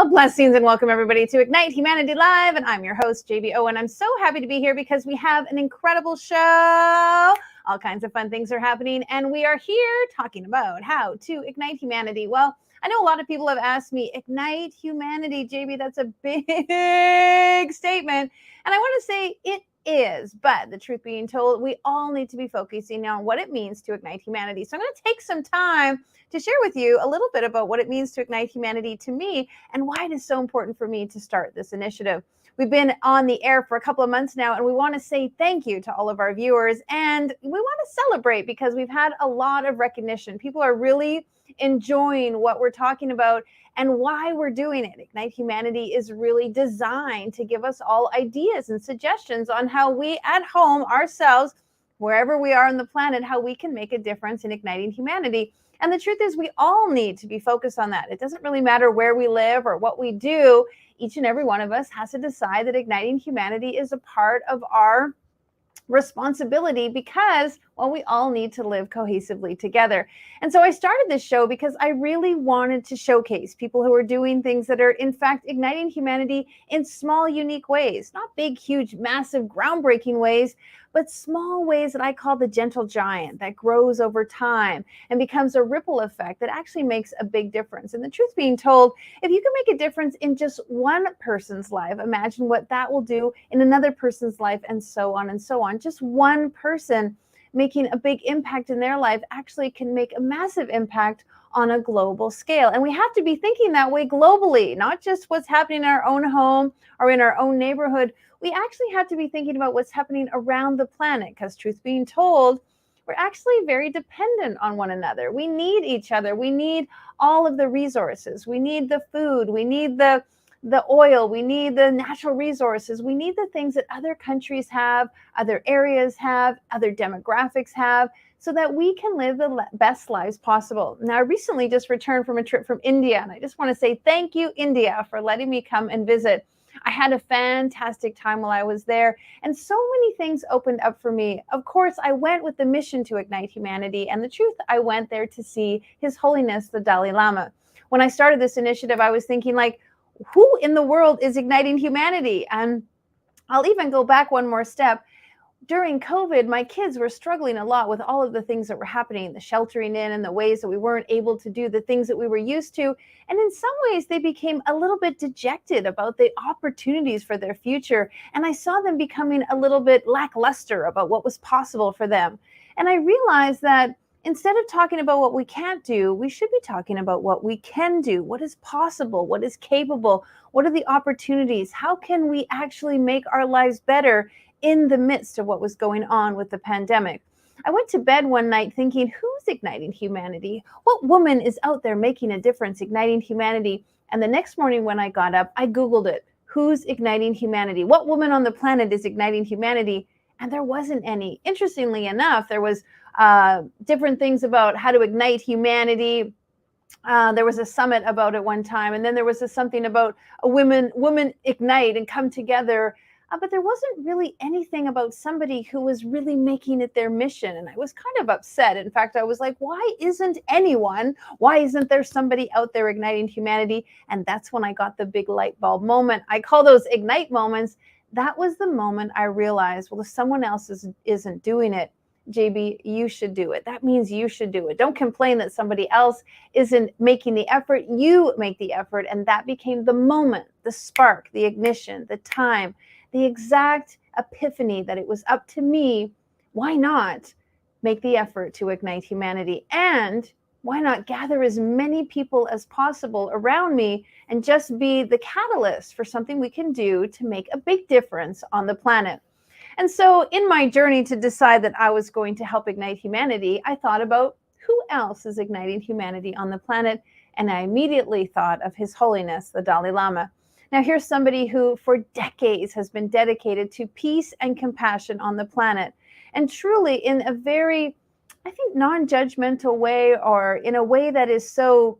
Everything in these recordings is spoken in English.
Well, blessings and welcome everybody to Ignite Humanity Live. And I'm your host, JBO. And I'm so happy to be here because we have an incredible show. All kinds of fun things are happening. And we are here talking about how to ignite humanity. Well, I know a lot of people have asked me, ignite humanity, JB, that's a big statement. And I want to say it is, but the truth being told, we all need to be focusing on what it means to ignite humanity. So I'm going to take some time to share with you a little bit about what it means to ignite humanity to me and why it is so important for me to start this initiative. We've been on the air for a couple of months now, and we want to say thank you to all of our viewers, and we want to celebrate because we've had a lot of recognition. People are really enjoying what we're talking about and why we're doing it. Ignite Humanity is really designed to give us all ideas and suggestions on how we at home ourselves, wherever we are on the planet, how we can make a difference in igniting humanity. And the truth is we all need to be focused on that. It doesn't really matter where we live or what we do. Each and every one of us has to decide that igniting humanity is a part of our responsibility because, well, we all need to live cohesively together. And so I started this show because I really wanted to showcase people who are doing things that are in fact igniting humanity in small, unique ways, not big, huge, massive, groundbreaking ways, but small ways that I call the gentle giant that grows over time and becomes a ripple effect that actually makes a big difference. And the truth being told, if you can make a difference in just one person's life, imagine what that will do in another person's life, and so on and so on. Just one person making a big impact in their life actually can make a massive impact on a global scale. And we have to be thinking that way globally, not just what's happening in our own home or in our own neighborhood. We actually have to be thinking about what's happening around the planet, because truth being told, we're actually very dependent on one another. We need each other. We need all of the resources. We need the food. We need the oil. We need the natural resources. We need the things that other countries have, other areas have, other demographics have, so that we can live the best lives possible. Now, I recently just returned from a trip from India, and I just want to say thank you, India, for letting me come and visit. I had a fantastic time while I was there, and so many things opened up for me. Of course, I went with the mission to ignite humanity, and the truth, I went there to see His Holiness, the Dalai Lama. When I started this initiative, I was thinking, like, who in the world is igniting humanity? And I'll even go back one more step. During COVID, my kids were struggling a lot with all of the things that were happening, the sheltering in and the ways that we weren't able to do the things that we were used to. And in some ways, they became a little bit dejected about the opportunities for their future. And I saw them becoming a little bit lackluster about what was possible for them. And I realized that instead of talking about what we can't do, we should be talking about what we can do, what is possible, what is capable, what are the opportunities, how can we actually make our lives better in the midst of what was going on with the pandemic. I went to bed one night thinking, who's igniting humanity? What woman is out there making a difference, igniting humanity? And the next morning when I got up, I Googled it. Who's igniting humanity? What woman on the planet is igniting humanity? And there wasn't any. Interestingly enough, there was different things about how to ignite humanity. There was a summit about it one time, and then there was something about a women ignite and come together. But there wasn't really anything about somebody who was really making it their mission. And I was kind of upset. In fact, I was like, why isn't there somebody out there igniting humanity? And that's when I got the big light bulb moment. I call those ignite moments. That was the moment I realized, well, if someone else isn't doing it, JB, you should do it. That means you should do it. Don't complain that somebody else isn't making the effort. You make the effort. And that became the moment, the spark, the ignition, the time, the exact epiphany that it was up to me. Why not make the effort to ignite humanity? And why not gather as many people as possible around me and just be the catalyst for something we can do to make a big difference on the planet? And so in my journey to decide that I was going to help ignite humanity, I thought about who else is igniting humanity on the planet. And I immediately thought of His Holiness, the Dalai Lama. Now, here's somebody who for decades has been dedicated to peace and compassion on the planet. And truly in a very, I think, non-judgmental way, or in a way that is so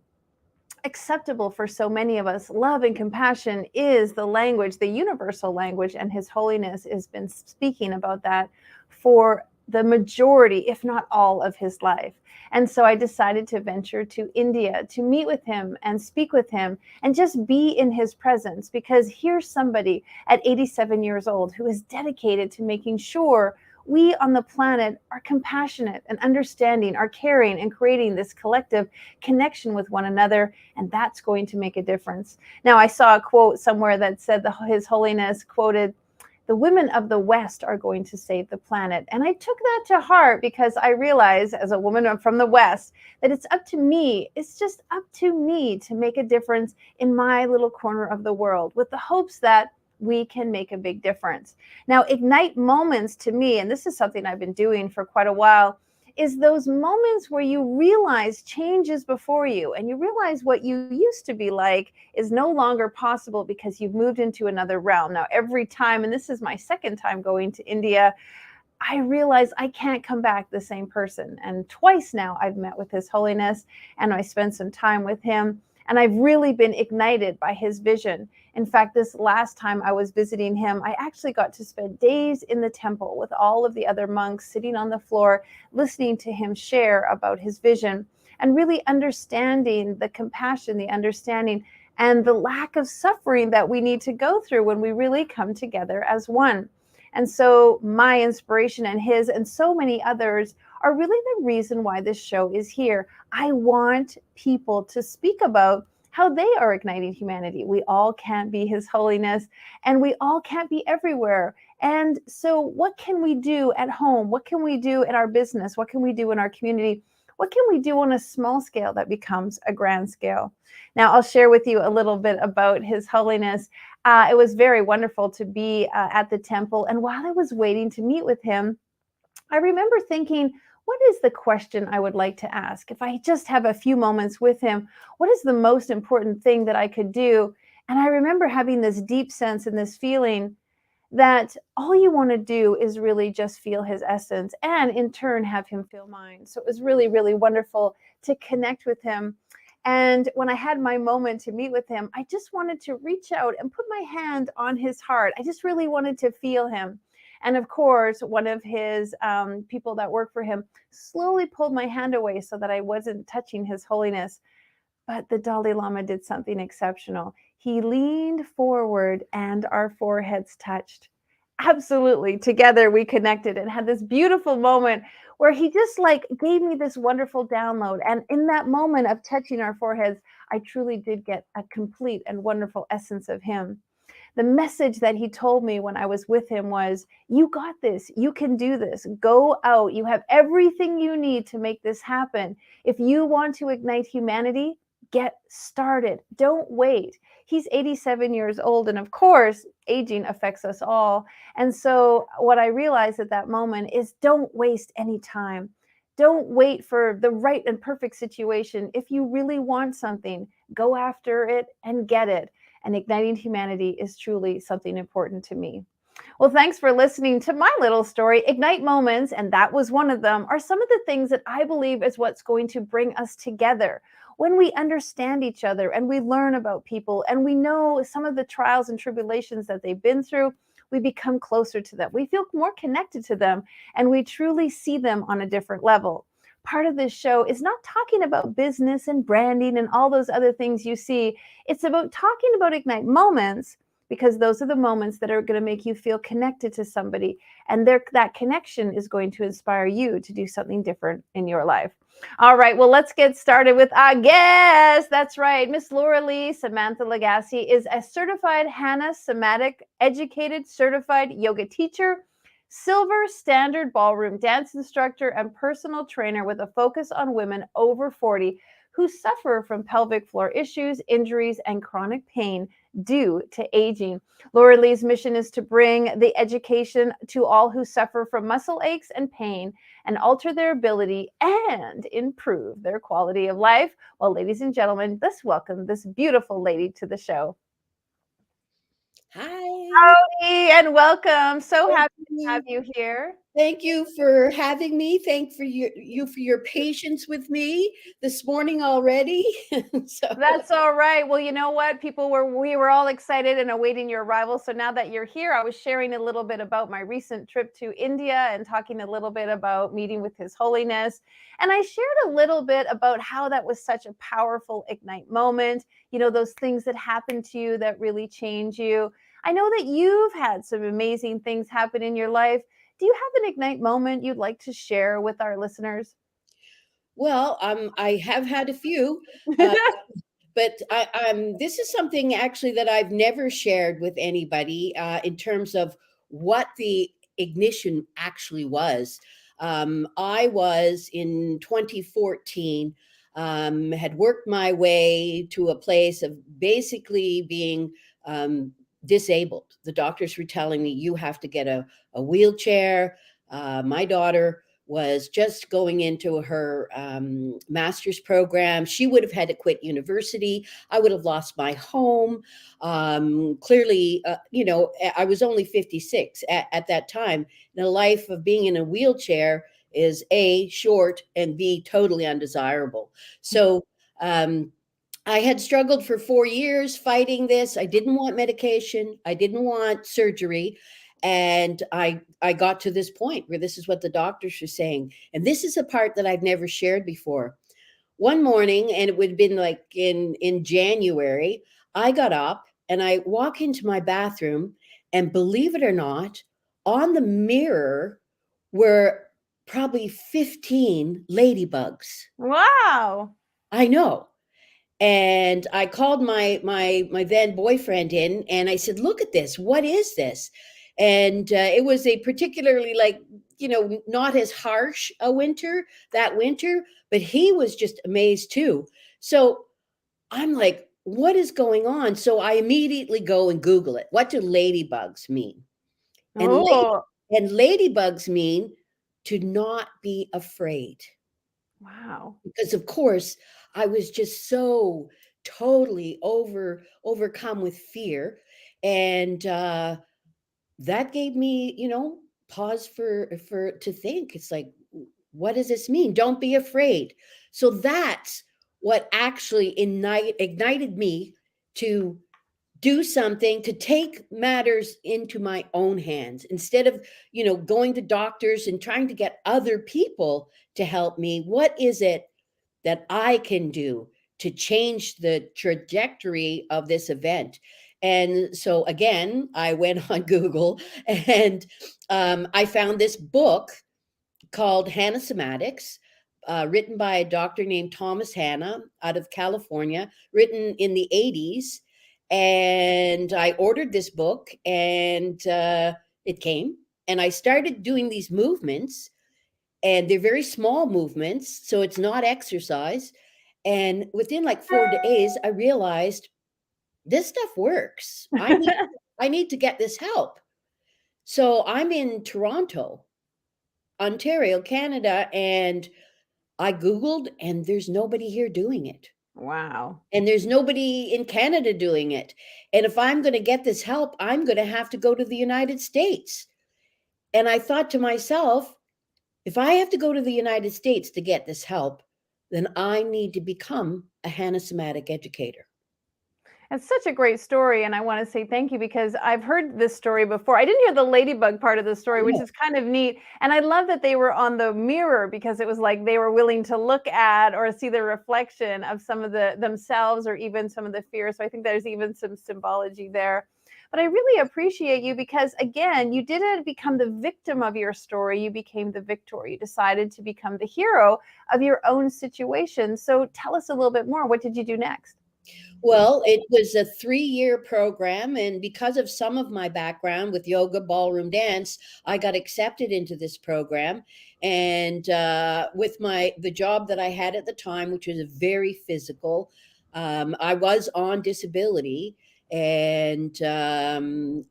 acceptable for so many of us. Love and compassion is the language, the universal language, and His Holiness has been speaking about that for the majority, if not all, of his life. And so I decided to venture to India to meet with him and speak with him and just be in his presence, because here's somebody at 87 years old who is dedicated to making sure we on the planet are compassionate and understanding, are caring, and creating this collective connection with one another. And that's going to make a difference. Now, I saw a quote somewhere that said His Holiness quoted, "The women of the West are going to save the planet." And I took that to heart, because I realized as a woman from the West that it's up to me. It's just up to me to make a difference in my little corner of the world, with the hopes that we can make a big difference. Now, ignite moments to me, and this is something I've been doing for quite a while, is those moments where you realize change is before you, and you realize what you used to be like is no longer possible because you've moved into another realm. Now, every time, and this is my second time going to India, I realize I can't come back the same person. And twice now I've met with His Holiness and I spent some time with him. And I've really been ignited by his vision. In fact, this last time I was visiting him, I actually got to spend days in the temple with all of the other monks, sitting on the floor, listening to him share about his vision and really understanding the compassion, the understanding, and the lack of suffering that we need to go through when we really come together as one. And so my inspiration and his and so many others are really the reason why this show is here. I want people to speak about how they are igniting humanity. We all can't be His Holiness, and we all can't be everywhere. And so what can we do at home? What can we do in our business? What can we do in our community? What can we do on a small scale that becomes a grand scale? Now, I'll share with you a little bit about His Holiness. It was very wonderful to be at the temple. And while I was waiting to meet with him, I remember thinking, what is the question I would like to ask? If I just have a few moments with him, what is the most important thing that I could do? And I remember having this deep sense and this feeling that all you want to do is really just feel his essence and in turn have him feel mine. So it was really, really wonderful to connect with him. And when I had my moment to meet with him, I just wanted to reach out and put my hand on his heart. I just really wanted to feel him. And of course, one of his people that work for him slowly pulled my hand away so that I wasn't touching His Holiness. But the Dalai Lama did something exceptional. He leaned forward and our foreheads touched. Absolutely. Together we connected and had this beautiful moment where he just like gave me this wonderful download. And in that moment of touching our foreheads, I truly did get a complete and wonderful essence of him. The message that he told me when I was with him was, you got this. You can do this. Go out. You have everything you need to make this happen. If you want to ignite humanity, get started. Don't wait. He's 87 years old. And of course, aging affects us all. And so what I realized at that moment is, don't waste any time. Don't wait for the right and perfect situation. If you really want something, go after it and get it. And igniting humanity is truly something important to me. Well, thanks for listening to my little story. Ignite moments, and that was one of them, are some of the things that I believe is what's going to bring us together. When we understand each other and we learn about people and we know some of the trials and tribulations that they've been through, we become closer to them. We feel more connected to them, and we truly see them on a different level. Part of this show is not talking about business and branding and all those other things you see. It's about talking about ignite moments, because those are the moments that are going to make you feel connected to somebody. And that connection is going to inspire you to do something different in your life. All right, well, let's get started with our guest. That's right. Miss Lora-Lee Samantha Legassie is a certified Hanna Somatic Educated certified yoga teacher, silver standard ballroom dance instructor, and personal trainer with a focus on women over 40 who suffer from pelvic floor issues, injuries, and chronic pain due to aging. Lora-Lee's mission is to bring the education to all who suffer from muscle aches and pain and alter their ability and improve their quality of life. Well, ladies and gentlemen, let's welcome this beautiful lady to the show. Hi. Howdy and welcome. So Thank happy to have you. you here. Thank you for having me. Thank for you for your patience with me this morning already. So That's all right. Well, you know what? We were all excited and awaiting your arrival. So now that you're here, I was sharing a little bit about my recent trip to India and talking a little bit about meeting with His Holiness. And I shared a little bit about how that was such a powerful Ignite moment. You know, those things that happen to you that really change you. I know that you've had some amazing things happen in your life. Do you have an Ignite moment you'd like to share with our listeners? well, I have had a few, uh, but this is something actually that I've never shared with anybody in terms of what the ignition actually was. I was in 2014, had worked my way to a place of basically being disabled. The doctors were telling me, you have to get a wheelchair. My daughter was just going into her master's program. She would have had to quit university. I would have lost my home. Clearly, I was only 56 at that time. And a life of being in a wheelchair is A, short, and B, totally undesirable. So, I had struggled for 4 years fighting this. I didn't want medication. I didn't want surgery. And I got to this point where this is what the doctors were saying. And this is a part that I've never shared before. One morning, and it would have been like in January, I got up and I walk into my bathroom, and believe it or not, on the mirror were probably 15 ladybugs. Wow. I know. And I called my then boyfriend in, and I said, "Look at this. What is this?" And it was a particularly, like, not as harsh a winter that winter, but he was just amazed too. So I'm like, "What is going on?" So I immediately go and Google it. What do ladybugs mean? And Oh, ladybugs mean to not be afraid, wow. because of course I was just so totally overcome with fear. And that gave me, pause for to think. It's like, what does this mean? Don't be afraid. So that's what actually ignited me to do something, to take matters into my own hands instead of, going to doctors and trying to get other people to help me. What is it that I can do to change the trajectory of this event? And so again, I went on Google, and I found this book called Hanna Somatics, written by a doctor named Thomas Hanna out of California, written in the 80s. And I ordered this book, and it came. And I started doing these movements, and they're very small movements, so it's not exercise. And within like 4 days, I realized this stuff works. I need to get this help. So I'm in Toronto, Ontario, Canada, and I Googled, and there's nobody here doing it. Wow. And there's nobody in Canada doing it. And if I'm going to get this help, I'm going to have to go to the United States. And I thought to myself, if I have to go to the United States to get this help, then I need to become a Hanna Somatic educator. It's such a great story, and I want to say thank you because I've heard this story before. I didn't hear the ladybug part of the story, which Oh, is kind of neat. And I love that they were on the mirror because it was like they were willing to look at or see the reflection of some of the themselves or even some of the fear. So I think there's even some symbology there. But I really appreciate you because, again, you didn't become the victim of your story. You became the victor. You decided to become the hero of your own situation. So tell us a little bit more. What did you do next? well, it was a 3-year program. And because of some of my background with yoga, ballroom dance, I got accepted into this program. And with the job that I had at the time, which was very physical, I was on disability. And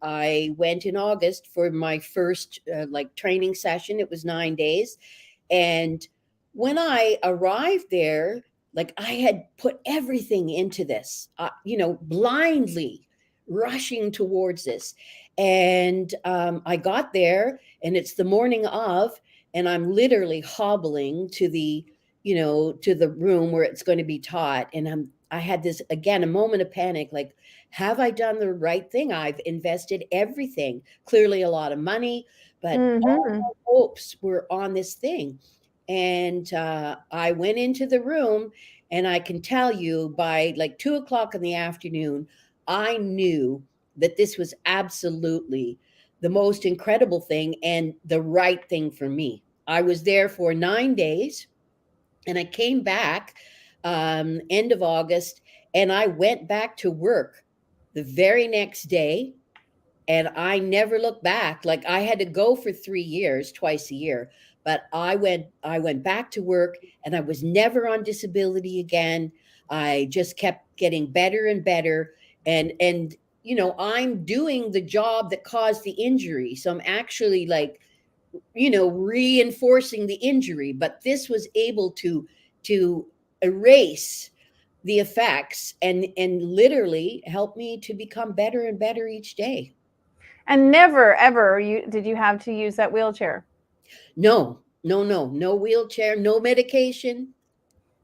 I went in August for my first like training session. It was 9 days. And when I arrived there, like, I had put everything into this, blindly rushing towards this. And I got there, and it's the morning of, and I'm literally hobbling to the, to the room where it's going to be taught. And I had this, again, a moment of panic, like, have I done the right thing? I've invested everything, clearly a lot of money, but all Mm-hmm. my hopes were on this thing. And I went into the room, and I can tell you by like 2 o'clock in the afternoon, I knew that this was absolutely the most incredible thing and the right thing for me. I was there for 9 days, and I came back end of August, and I went back to work the very next day, and I never looked back. Like, I had to go for 3 years, twice a year, but I went back to work, and I was never on disability again. I just kept getting better and better, and I'm doing the job that caused the injury, so I'm actually like, reinforcing the injury, but this was able to erase the effects and literally help me to become better and better each day. And never ever did you have to use that wheelchair? No, no, no, no wheelchair, no medication,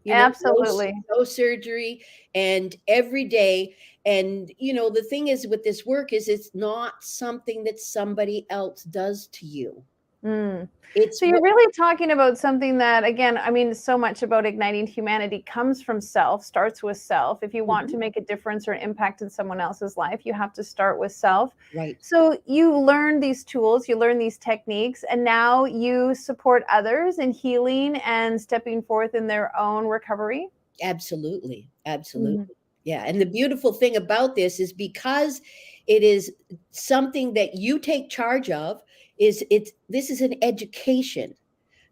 no, Absolutely. no surgery, and every day. And the thing is with this work is it's not something that somebody else does to you. Mm. It's So you're what. really talking about something that, again, I mean, so much about igniting humanity comes from self, starts with self. If you want to Mhm, make a difference or impact in someone else's life, you have to start with self. right. So you learn these tools, you learn these techniques, and now you support others in healing and stepping forth in their own recovery. Absolutely, Mhm. absolutely. Yeah, and the beautiful thing about this is because it is something that you take charge of, is it's this is an education.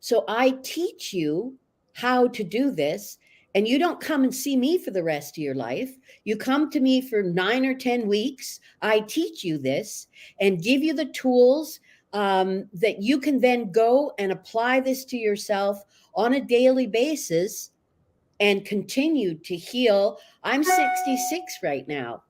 So I teach you how to do this, and you don't come and see me for the rest of your life. You come to me for 9 or 10 weeks. I teach you this and give you the tools that you can then go and apply this to yourself on a daily basis and continue to heal. I'm 66 right now,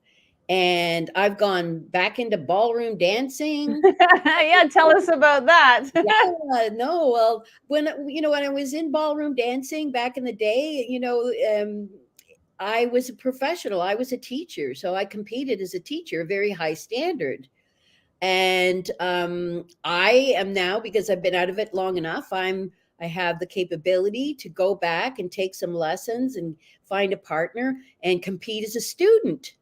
and I've gone back into ballroom dancing. Yeah, tell us about that. Yeah, no, well, when I was in ballroom dancing back in the day, I was a professional. I was a teacher, so I competed as a teacher, a very high standard. And I am now, because I've been out of it long enough, I have the capability to go back and take some lessons and find a partner and compete as a student.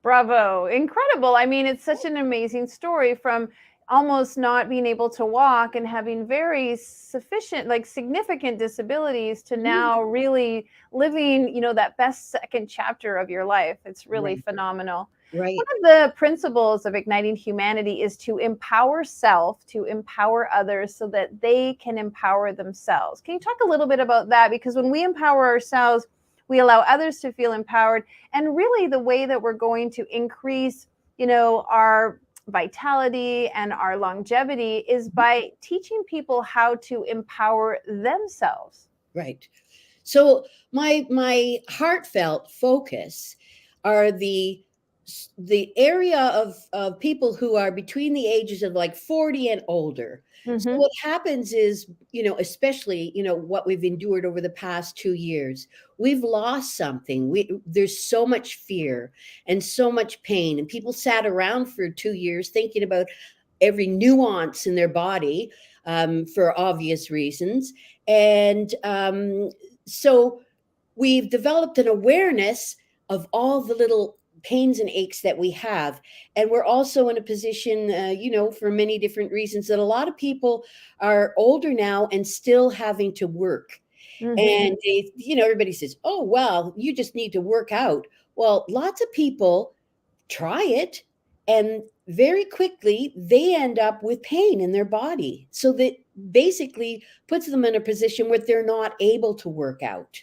Bravo. Incredible. I mean, it's such an amazing story from almost not being able to walk and having very sufficient, like significant disabilities to Mhm. now really living, that best second chapter of your life. It's really Right, phenomenal. One right. of the principles of igniting humanity is to empower self, to empower others so that they can empower themselves. Can you talk a little bit about that? Because when we empower ourselves, we allow others to feel empowered. And really, the way that we're going to increase, our vitality and our longevity is Mhm. by teaching people how to empower themselves. Right. So my heartfelt focus are the area of people who are between the ages of like 40 and older. So Hmm. what happens is, especially, what we've endured over the past 2 years, we've lost something. There's so much fear and so much pain, and people sat around for 2 years thinking about every nuance in their body, for obvious reasons. And so we've developed an awareness of all the little pains and aches that we have. And we're also in a position, for many different reasons, that a lot of people are older now and still having to work. Hmm. And everybody says, oh, well, you just need to work out. Well, lots of people try it, and very quickly they end up with pain in their body. So that basically puts them in a position where they're not able to work out.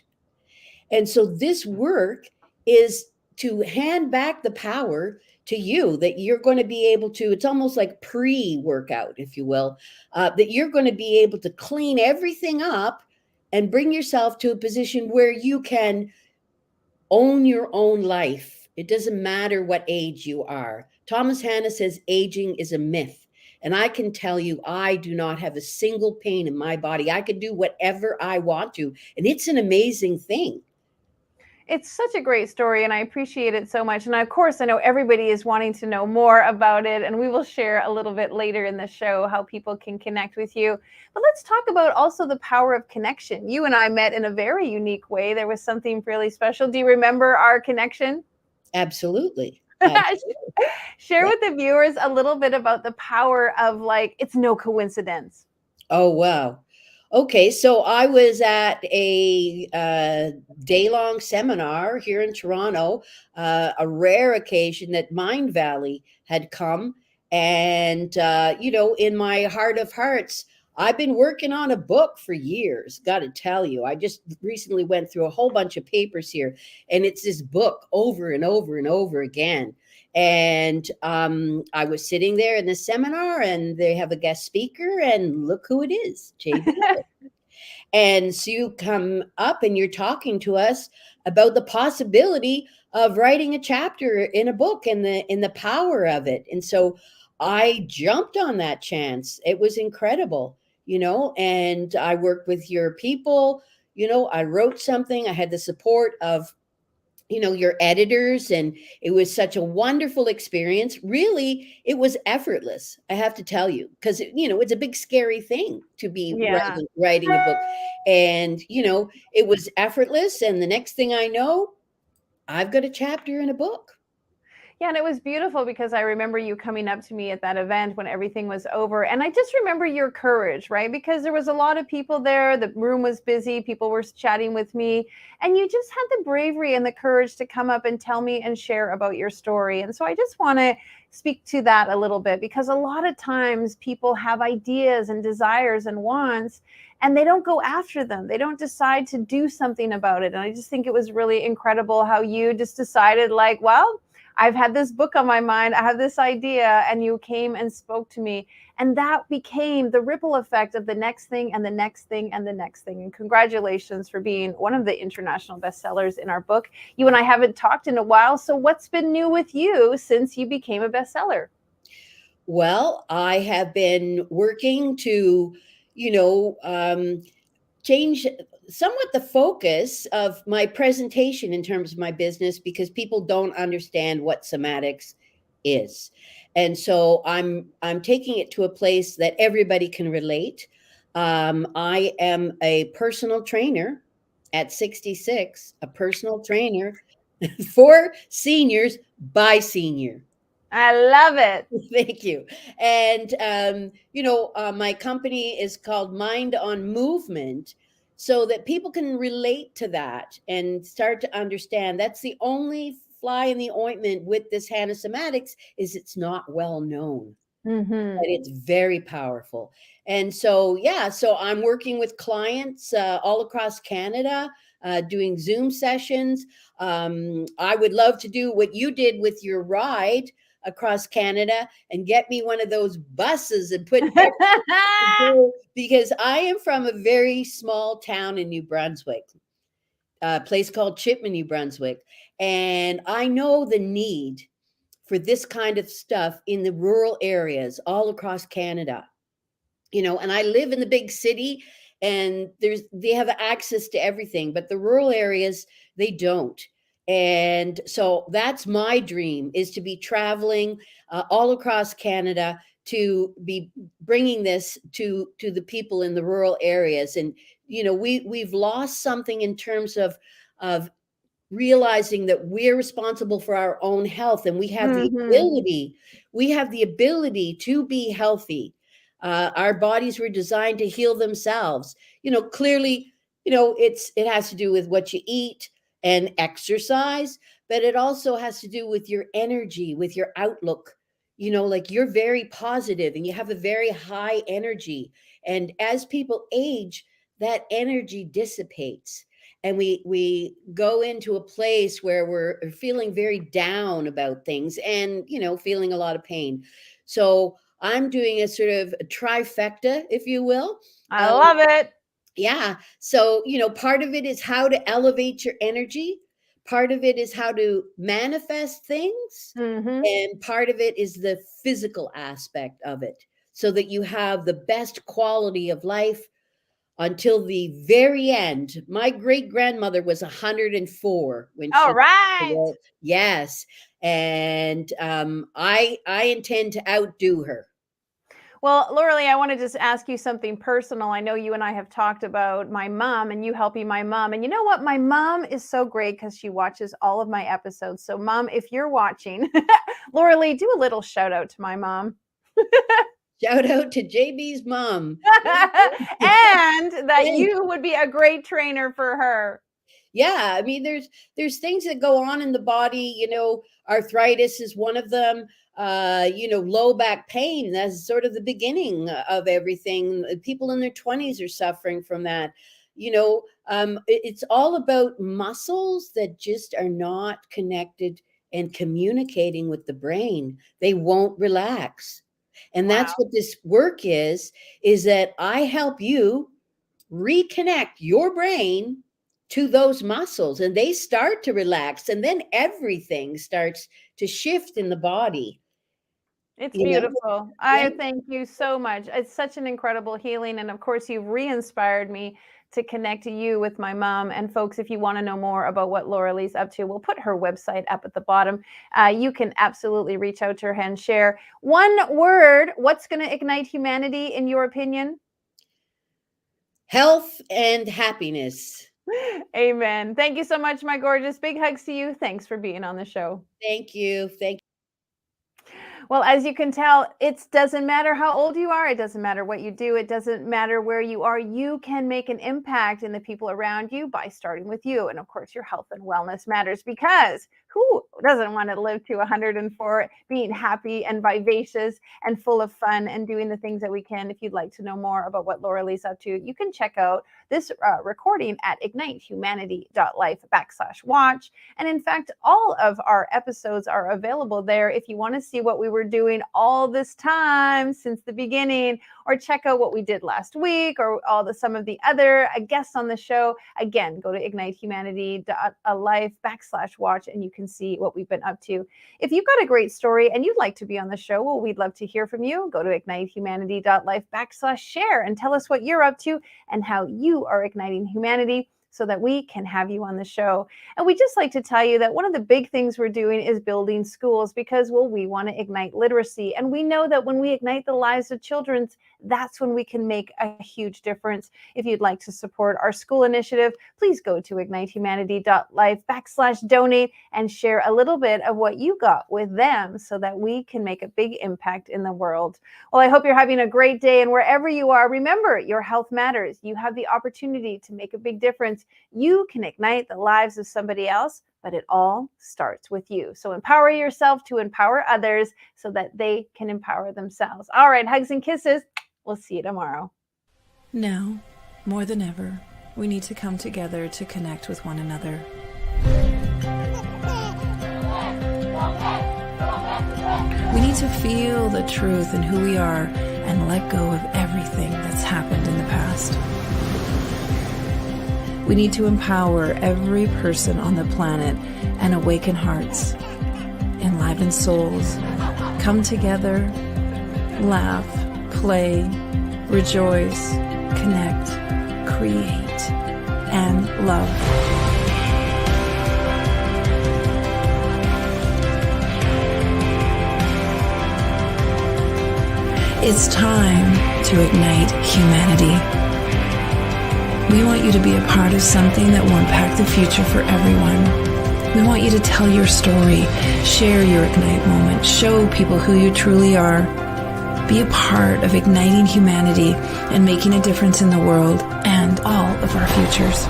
And so this work is to hand back the power to you, that you're going to be able to, it's almost like pre-workout, if you will, that you're going to be able to clean everything up and bring yourself to a position where you can own your own life. It doesn't matter what age you are. Thomas Hanna says aging is a myth. And I can tell you, I do not have a single pain in my body. I can do whatever I want to. And it's an amazing thing. It's such a great story, and I appreciate it so much. And of course, I know everybody is wanting to know more about it, and we will share a little bit later in the show how people can connect with you. But let's talk about also the power of connection. You and I met in a very unique way. There was something really special. Do you remember our connection? Absolutely. Absolutely. Share Yeah. with the viewers a little bit about the power of, like, it's no coincidence. Oh, wow. Okay, so I was at a day-long seminar here in Toronto, a rare occasion that Mind Valley had come. And, in my heart of hearts, I've been working on a book for years, got to tell you. I just recently went through a whole bunch of papers here, and it's this book over and over and over again. And I was sitting there in the seminar, and they have a guest speaker, and look who it is, JB. And so you come up and you're talking to us about the possibility of writing a chapter in a book and the power of it. And so I jumped on that chance. It was incredible, and I worked with your people. I wrote something. I had the support of your editors, and it was such a wonderful experience. Really, it was effortless, I have to tell you, because it's a big scary thing to be Yeah. writing a book. And it was effortless, and the next thing I know, I've got a chapter in a book. Yeah, and it was beautiful because I remember you coming up to me at that event when everything was over. And I just remember your courage, right? Because there was a lot of people there, the room was busy, people were chatting with me, and you just had the bravery and the courage to come up and tell me and share about your story. And so I just want to speak to that a little bit, because a lot of times people have ideas and desires and wants, and they don't go after them. They don't decide to do something about it. And I just think it was really incredible how you just decided, like, well, I've had this book on my mind. I have this idea. And you came and spoke to me. And that became the ripple effect of the next thing and the next thing and the next thing. And congratulations for being one of the international bestsellers in our book. You and I haven't talked in a while. So what's been new with you since you became a bestseller? Well, I have been working to, change somewhat the focus of my presentation in terms of my business, because people don't understand what somatics is. And so I'm taking it to a place that everybody can relate. I am a personal trainer at 66, a personal trainer for seniors by senior. I love it. Thank you. And, my company is called Mind on Movement, so that people can relate to that and start to understand. That's the only fly in the ointment with this Hanna Somatics, is it's not well known, Mm-hmm. but it's very powerful. And so, yeah, so I'm working with clients all across Canada, doing Zoom sessions. I would love to do what you did with your ride across Canada and get me one of those buses and put because I am from a very small town in New Brunswick, a place called Chipman, New Brunswick, and I know the need for this kind of stuff in the rural areas all across Canada. And I live in the big city, and they have access to everything, but the rural areas, they don't. And so that's my dream, is to be traveling all across Canada, to be bringing this to the people in the rural areas. And we've lost something in terms of realizing that we're responsible for our own health, and Mm-hmm. we have the ability to be healthy. Our bodies were designed to heal themselves. Clearly, it has to do with what you eat and exercise, but it also has to do with your energy, with your outlook. Like, you're very positive and you have a very high energy, and as people age, that energy dissipates, and we go into a place where we're feeling very down about things, and feeling a lot of pain. So I'm doing a sort of a trifecta, if you will. I um, love it. yeah, so part of it is how to elevate your energy, Part of it is how to manifest things, Mm-hmm. and part of it is the physical aspect of it, so that you have the best quality of life until the very end. My great grandmother was 104 when All she left the right. world. Yes, and I intend to outdo her. Well, Lora-Lee, I want to just ask you something personal. I know you and I have talked about my mom and you helping my mom. And you know what? My mom is so great because she watches all of my episodes. So, Mom, if you're watching, Lora-Lee, do a little shout out to my mom. Shout out to JB's mom. And that Yeah. you would be a great trainer for her. Yeah, I mean, there's things that go on in the body. Arthritis is one of them. Low back pain, that's sort of the beginning of everything. People in their 20s are suffering from that. It's all about muscles that just are not connected and communicating with the brain. They won't relax. And Wow. that's what this work is that I help you reconnect your brain to those muscles, and they start to relax, and then everything starts to shift in the body. It's you know beautiful. yeah. I thank you so much. It's such an incredible healing. And of course, you've re-inspired me to connect to you with my mom. And folks, if you want to know more about what Lora-Lee's up to, we'll put her website up at the bottom. You can absolutely reach out to her and share one word. What's going to ignite humanity, in your opinion? Health and happiness. Amen. Thank you so much, my gorgeous. Big hugs to you. Thanks for being on the show. Thank you. Well, as you can tell, it doesn't matter how old you are. It doesn't matter what you do. It doesn't matter where you are. You can make an impact in the people around you by starting with you. And of course, your health and wellness matters, because who doesn't want to live to 104 being happy and vivacious and full of fun and doing the things that we can? If you'd like to know more about what Lora-Lee's up to, you can check out this recording at ignitehumanity.life/watch. And in fact, all of our episodes are available there if you want to see what we were doing all this time since the beginning, or check out what we did last week, or some of the other guests on the show. Again, go to ignitehumanity.life/watch and you can see what we've been up to. If you've got a great story and you'd like to be on the show, well, we'd love to hear from you. Go to ignitehumanity.life/share and tell us what you're up to and how you are igniting humanity, so that we can have you on the show. And we just like to tell you that one of the big things we're doing is building schools, because, well, we want to ignite literacy. And we know that when we ignite the lives of children, that's when we can make a huge difference. If you'd like to support our school initiative, please go to ignitehumanity.life/donate and share a little bit of what you got with them, so that we can make a big impact in the world. Well, I hope you're having a great day. And wherever you are, remember, your health matters. You have the opportunity to make a big difference. You can ignite the lives of somebody else, but it all starts with you. So empower yourself to empower others, so that they can empower themselves. All right, hugs and kisses. We'll see you tomorrow. Now, more than ever, we need to come together to connect with one another. We need to feel the truth in who we are and let go of everything that's happened in the past. We need to empower every person on the planet and awaken hearts, enliven souls, come together, laugh, play, rejoice, connect, create, and love. It's time to ignite humanity. We want you to be a part of something that will impact the future for everyone. We want you to tell your story, share your Ignite moment, show people who you truly are. Be a part of igniting humanity and making a difference in the world and all of our futures.